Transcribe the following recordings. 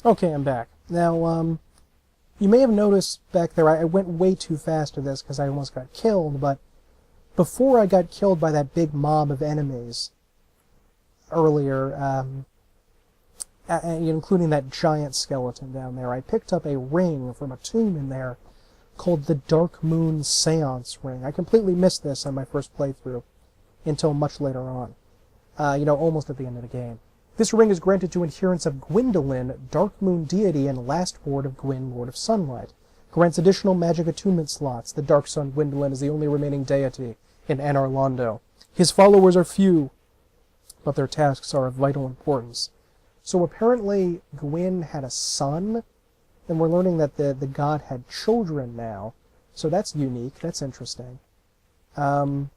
Okay, I'm back. Now, you may have noticed back there I went way too fast to this because I almost got killed, but before I got killed by that big mob of enemies earlier, including that giant skeleton down there, I picked up a ring from a tomb in there called the Dark Moon Seance ring. I completely missed this on my first playthrough until much later on. Almost at the end of the game. This ring is granted to adherents of Gwyndolin, Dark Moon deity and last ward of Gwyn, Lord of Sunlight. Grants additional magic attunement slots. The Dark Sun Gwyndolin is the only remaining deity in Anor Londo. His followers are few, but their tasks are of vital importance. So apparently Gwyn had a son, and we're learning that the god had children now. So that's unique, that's interesting. And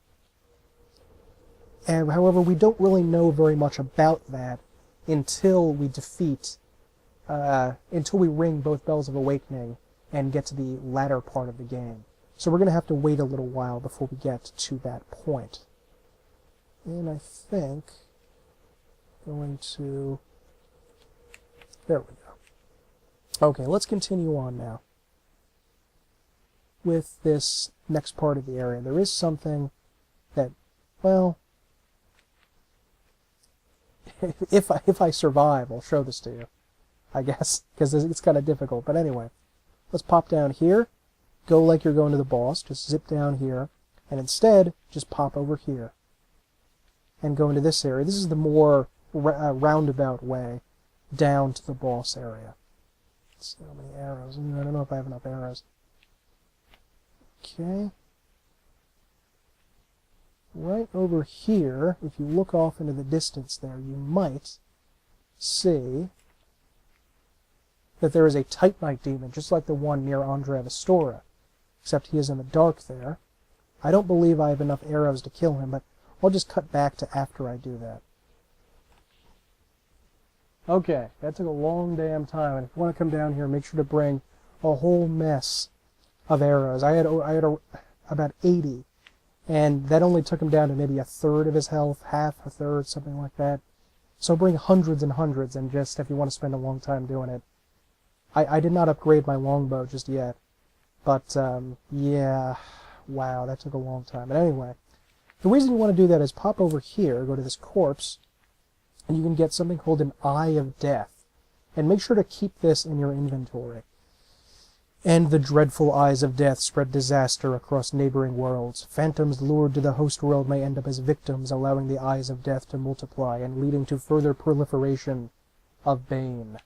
however, we don't really know very much about that until we ring both Bells of Awakening and get to the latter part of the game. So we're going to have to wait a little while before we get to that point. And I think going to... There we go. Okay, let's continue on now with this next part of the area. There is something that, well, if I survive, I'll show this to you, I guess, because it's kind of difficult. But anyway, let's pop down here, go like you're going to the boss, just zip down here, and instead, just pop over here and go into this area. This is the more roundabout way down to the boss area. Let's see how many arrows. I don't know if I have enough arrows. Okay. Right over here, if you look off into the distance there, you might see that there is a Titanite demon, just like the one near Andrea Vestora, except he is in the dark there. I don't believe I have enough arrows to kill him, but I'll just cut back to after I do that. Okay, that took a long damn time, and if you want to come down here, make sure to bring a whole mess of arrows. I had about 80, and that only took him down to maybe a third of his health, half, a third, something like that. So bring hundreds and hundreds, and just, if you want to spend a long time doing it. I did not upgrade my longbow just yet, but, yeah, wow, that took a long time. But anyway, the reason you want to do that is pop over here, go to this corpse, and you can get something called an Eye of Death. And make sure to keep this in your inventory. And the dreadful eyes of death spread disaster across neighboring worlds. Phantoms lured to the host world may end up as victims, allowing the eyes of death to multiply and leading to further proliferation of bane.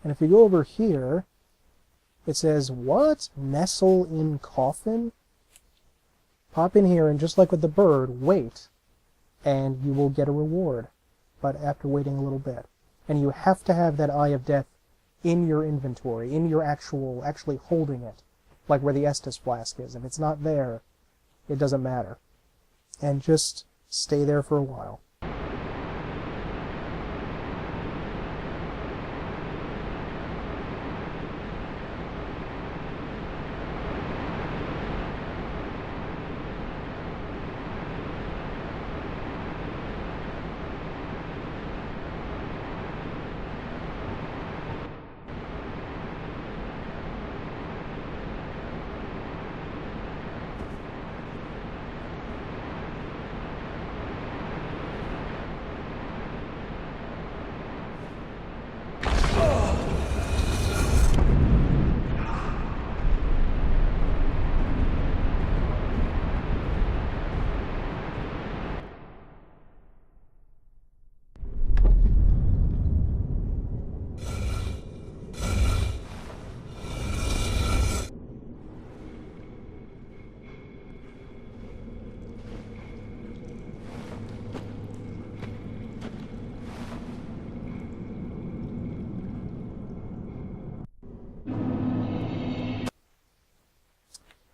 And if you go over here, it says, what? Nestle in coffin? Pop in here, and just like with the bird, wait, and you will get a reward, but after waiting a little bit. And you have to have that Eye of Death in your inventory, in your actually holding it, like where the Estus flask is. If it's not there, it doesn't matter. And just stay there for a while.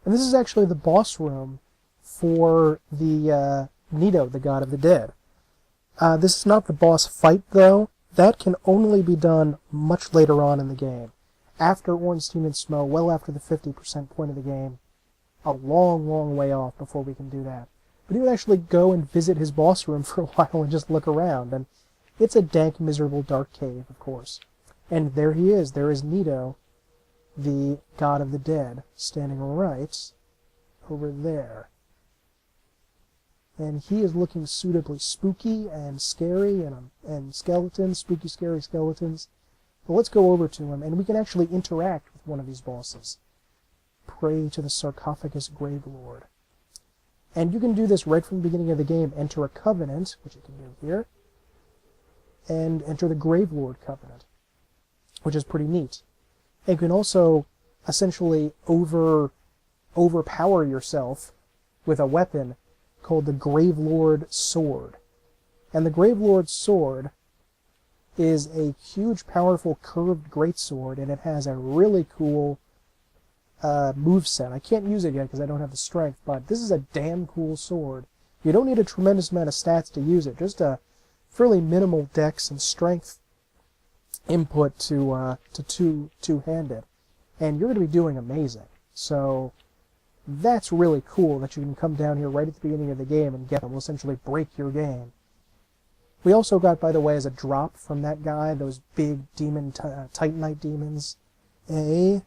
And this is actually the boss room for the Nito, the God of the Dead. This is not the boss fight, though. That can only be done much later on in the game. After Ornstein and Smo, well after the 50% point of the game. A long, long way off before we can do that. But you would actually go and visit his boss room for a while and just look around. And It's a dank, miserable, dark cave, of course. And there he is. There is Nito, the god of the dead, standing right over there. And he is looking suitably spooky and scary, and skeletons, spooky, scary skeletons. But let's go over to him, and we can actually interact with one of these bosses. Pray to the sarcophagus Gravelord. And you can do this right from the beginning of the game. Enter a covenant, which you can do here, and enter the Gravelord Covenant, which is pretty neat. And you can also essentially overpower yourself with a weapon called the Gravelord Sword. And the Gravelord Sword is a huge, powerful, curved greatsword, and it has a really cool moveset. I can't use it yet because I don't have the strength, but this is a damn cool sword. You don't need a tremendous amount of stats to use it, just a fairly minimal dex and strength input to two-handed, and you're going to be doing amazing. So that's really cool that you can come down here right at the beginning of the game and get them. Will essentially break your game. We also got, by the way, as a drop from that guy, those big demon Titanite demons, a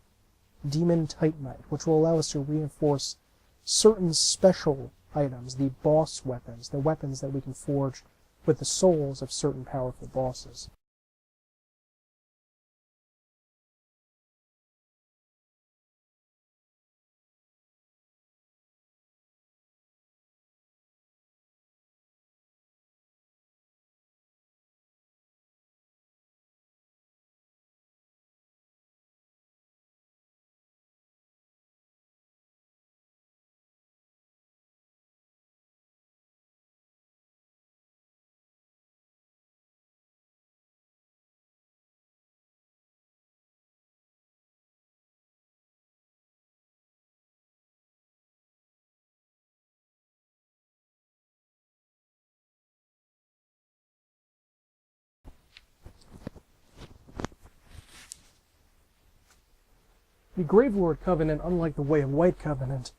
demon Titanite, which will allow us to reinforce certain special items, the boss weapons, the weapons that we can forge with the souls of certain powerful bosses. The Gravelord Covenant, unlike the Way of White Covenant,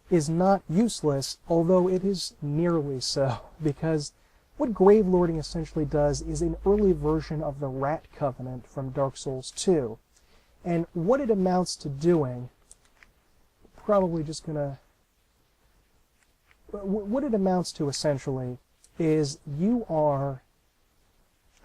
is not useless, although it is nearly so, because what Gravelording essentially does is an early version of the Rat Covenant from Dark Souls 2. And what it amounts to doing, probably just gonna... What it amounts to, essentially, is you are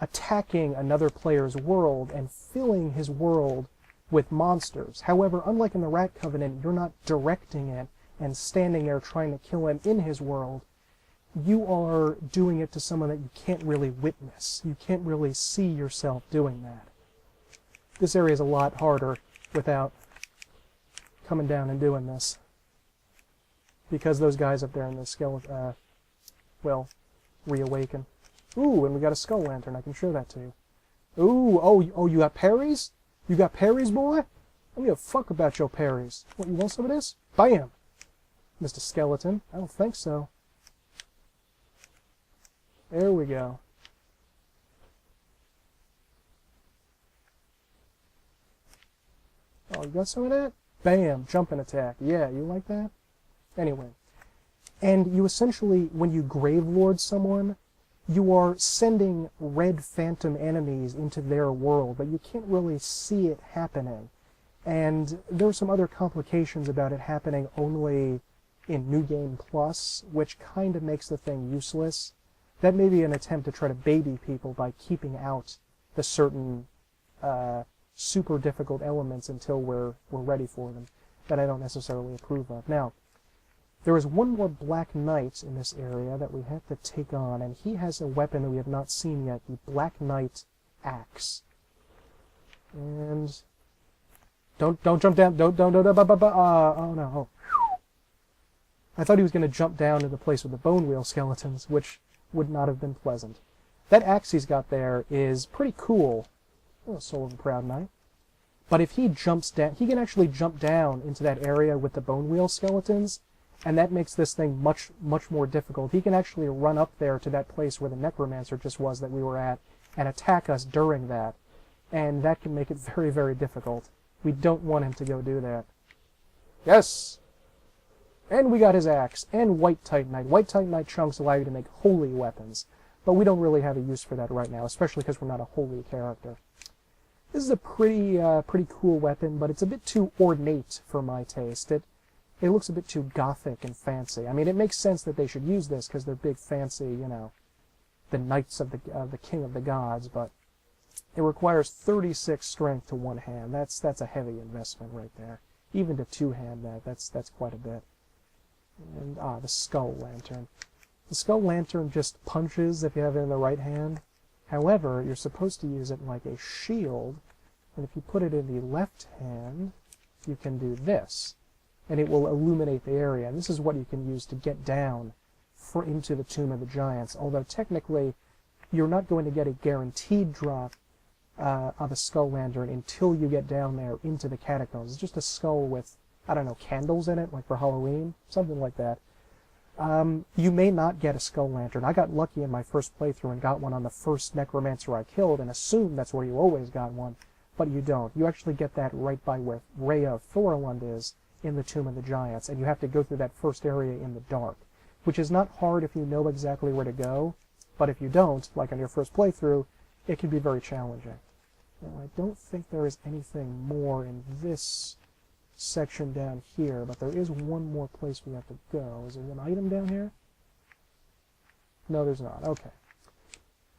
attacking another player's world and filling his world with monsters. However, unlike in the Rat Covenant, you're not directing it and standing there trying to kill him in his world. You are doing it to someone that you can't really witness. You can't really see yourself doing that. This area is a lot harder without coming down and doing this, because those guys up there in the skeleton, well, reawaken. Ooh, and we got a skull lantern. I can show that to you. Ooh, oh, you got parries? You got parries, boy? I don't give a fuck about your parries. What, you want some of this? Bam! Mr. Skeleton. I don't think so. There we go. Oh, you got some of that? Bam! Jumping attack. Yeah, you like that? Anyway. And you essentially, when you Gravelord someone, you are sending red phantom enemies into their world, but you can't really see it happening. And there are some other complications about it happening only in New Game Plus, which kind of makes the thing useless. That may be an attempt to try to baby people by keeping out the certain super difficult elements until we're ready for them, that I don't necessarily approve of. Now, there is one more Black Knight in this area that we have to take on, and he has a weapon that we have not seen yet, the Black Knight Axe. And don't jump down, don't, oh no, oh. I thought he was going to jump down to the place with the bone wheel skeletons, which would not have been pleasant. That axe he's got there is pretty cool. Oh, Soul of a Proud Knight. But if he jumps down, he can actually jump down into that area with the bone wheel skeletons, and that makes this thing much more difficult. He can actually run up there to that place where the Necromancer just was that we were at, and attack us during that. And that can make it very, very difficult. We don't want him to go do that. Yes! And we got his axe, and White Titanite. White Titanite chunks allow you to make holy weapons. but we don't really have a use for that right now, especially because we're not a holy character. This is a pretty cool weapon, but it's a bit too ornate for my taste. It looks a bit too gothic and fancy. I mean, it makes sense that they should use this because they're big, fancy, you know, the knights of the king of the gods, but it requires 36 strength to one hand. That's a heavy investment right there. Even to two-hand that's quite a bit. And the skull lantern. The skull lantern just punches if you have it in the right hand. However, you're supposed to use it like a shield, and if you put it in the left hand, you can do this, and it will illuminate the area. And this is what you can use to get down into the Tomb of the Giants, although technically you're not going to get a guaranteed drop of a skull lantern until you get down there into the Catacombs. It's just a skull with, I don't know, candles in it, like for Halloween, something like that. You may not get a skull lantern. I got lucky in my first playthrough and got one on the first necromancer I killed and assumed that's where you always got one, but you don't. You actually get that right by where Rhea of Thorelund is in the Tomb of the Giants, and you have to go through that first area in the dark, which is not hard if you know exactly where to go, but if you don't, like on your first playthrough, it can be very challenging. Now, I don't think there is anything more in this section down here, but there is one more place we have to go. Is there an item down here? No, there's not. Okay.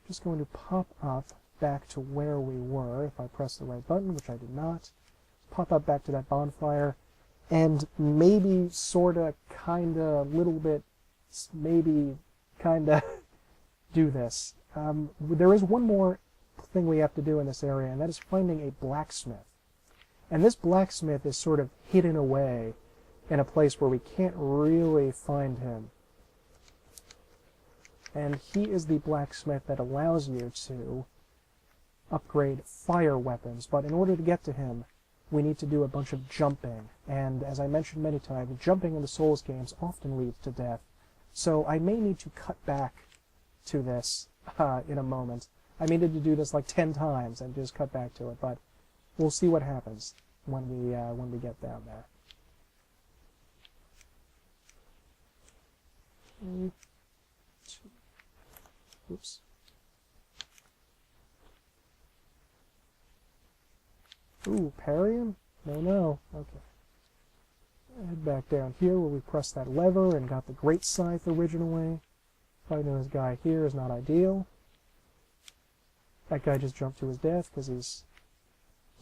Just going to pop up back to where we were, if I press the right button, which I did not. Pop up back to that bonfire, and maybe, sorta, kinda, little bit, maybe, kinda, do this. There is one more thing we have to do in this area, and that is finding a blacksmith. And this blacksmith is sort of hidden away in a place where we can't really find him. And he is the blacksmith that allows you to upgrade fire weapons. But in order to get to him, we need to do a bunch of jumping. And as I mentioned many times, jumping in the Souls games often leads to death. So I may need to cut back to this in a moment. I may need to do this like 10 times and just cut back to it, but we'll see what happens when we get down there. Oops. Ooh, parry him? No. Okay. Head back down here where we pressed that lever and got the great scythe originally. Fighting this guy here is not ideal. That guy just jumped to his death because he's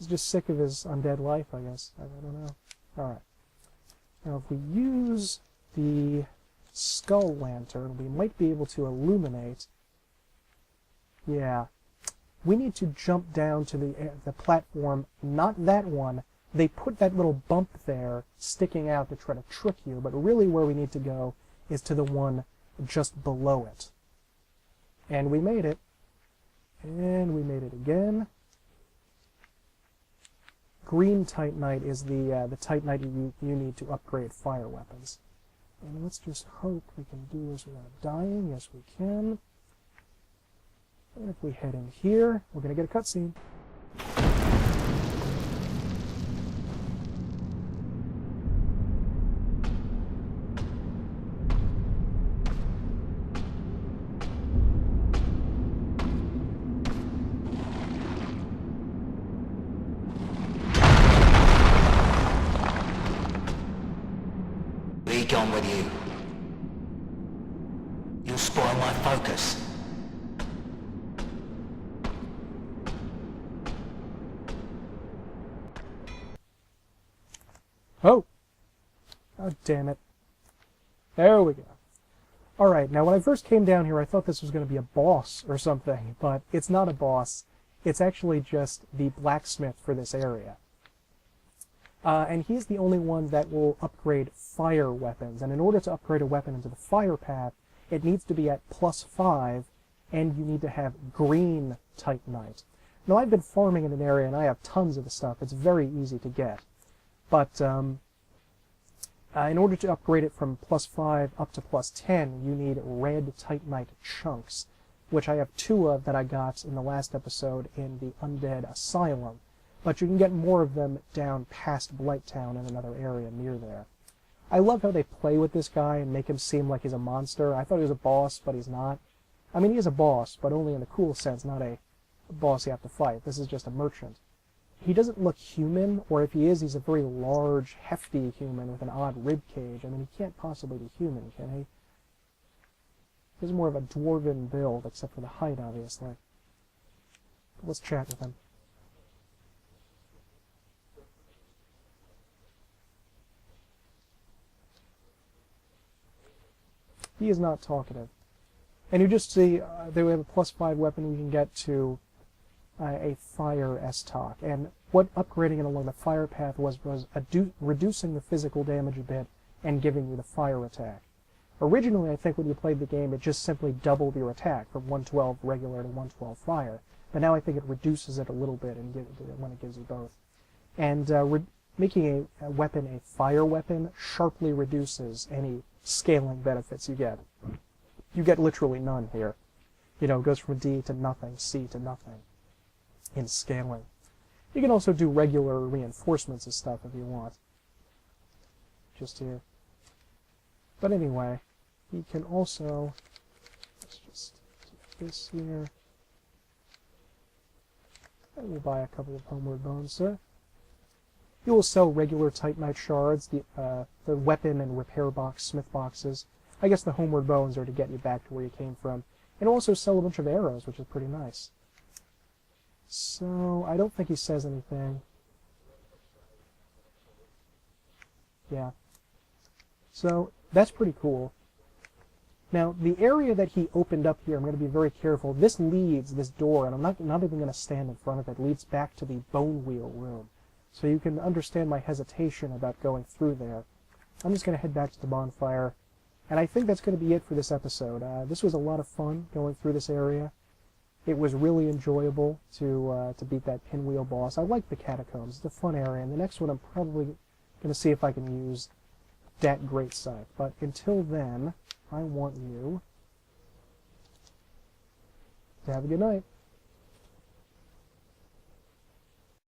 just sick of his undead life, I guess. I don't know. Alright. Now, if we use the skull lantern, we might be able to illuminate. Yeah. We need to jump down to the platform, not that one. They put that little bump there sticking out to try to trick you, but really where we need to go is to the one just below it. And we made it. And we made it again. Green Titanite is the Titanite you need to upgrade fire weapons. And let's just hope we can do this without dying. Yes, we can. And if we head in here, we're going to get a cutscene. Be gone with you. You'll spoil my focus. Oh! Oh, damn it. There we go. Alright, now when I first came down here, I thought this was going to be a boss or something, but it's not a boss. It's actually just the blacksmith for this area. And he's the only one that will upgrade fire weapons. And in order to upgrade a weapon into the fire path, it needs to be at +5, and you need to have green Titanite. Now, I've been farming in an area, and I have tons of the stuff. It's very easy to get. But in order to upgrade it from +5 up to +10, you need red Titanite chunks, which I have 2 of that I got in the last episode in the Undead Asylum. But you can get more of them down past Blighttown in another area near there. I love how they play with this guy and make him seem like he's a monster. I thought he was a boss, but he's not. I mean, he is a boss, but only in the cool sense, not a boss you have to fight. This is just a merchant. He doesn't look human, or if he is, he's a very large, hefty human with an odd rib cage. I mean, he can't possibly be human, can he? He's more of a dwarven build, except for the height, obviously. Let's chat with him. He is not talkative. And you just see that we have a +5 weapon we can get to a fire S-Talk. And what upgrading it along the fire path was reducing the physical damage a bit and giving you the fire attack. Originally, I think when you played the game, it just simply doubled your attack from 112 regular to 112 fire. But now I think it reduces it a little bit when it gives you both. And making a weapon a fire weapon sharply reduces any scaling benefits you get. You get literally none here. You know, it goes from D to nothing, C to nothing in scaling. You can also do regular reinforcements and stuff if you want. Just here. But anyway, you can also, let's just do this here. And we'll buy a couple of homeward bones, sir. You will sell regular Titanite shards, the weapon and repair box, smith boxes. I guess the homeward bones are to get you back to where you came from. And also sell a bunch of arrows, which is pretty nice. So, I don't think he says anything. Yeah. So, that's pretty cool. Now, the area that he opened up here, I'm going to be very careful. This door, and I'm not even going to stand in front of it, leads back to the bone wheel room. So you can understand my hesitation about going through there. I'm just going to head back to the bonfire. And I think that's going to be it for this episode. This was a lot of fun going through this area. It was really enjoyable to beat that pinwheel boss. I like the Catacombs. It's a fun area. And the next one I'm probably going to see if I can use that great scythe. But until then, I want you to have a good night.